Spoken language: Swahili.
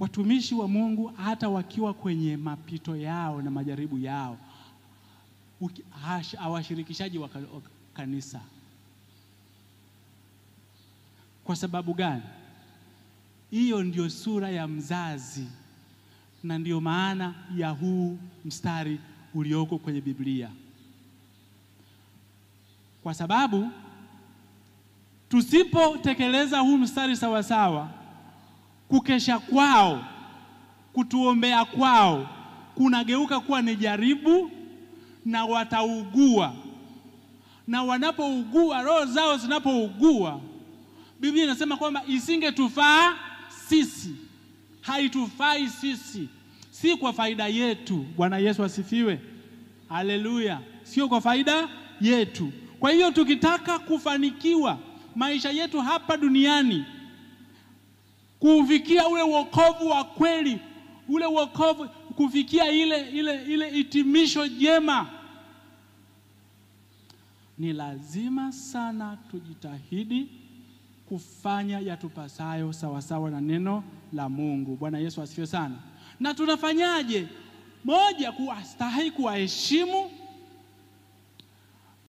Watumishi wa Mungu hata wakiwa kwenye mapito yao na majaribu yao, hawashirikishaji wa kanisa. Kwa sababu gani? Hiyo ndio sura ya mzazi, na ndio maana ya huu mstari ulioko kwenye Biblia. Kwa sababu tusipotekeleza huu mstari sawa sawa, kukesha kwao, kutuombea kwao kunageuka kuwa ni jaribu, na wataugua. Na wanapougua, roho zao zinapougua, Biblia inasema kwamba isingetufaa sisi, haitufai sisi, si kwa faida yetu. Bwana Yesu asifiwe. Haleluya. Sio kwa faida yetu. Kwa hiyo tukitaka kufanikiwa maisha yetu hapa duniani, kufikia ule wokovu wa kweli, ule wokovu, kufikia ile hitimisho jema, ni lazima sana tujitahidi kufanya yatupasayo sawa sawa na neno la Mungu. Bwana Yesu asifiwe sana. Na tunafanyaje? Moja, kuwastahi, kuwaheshimu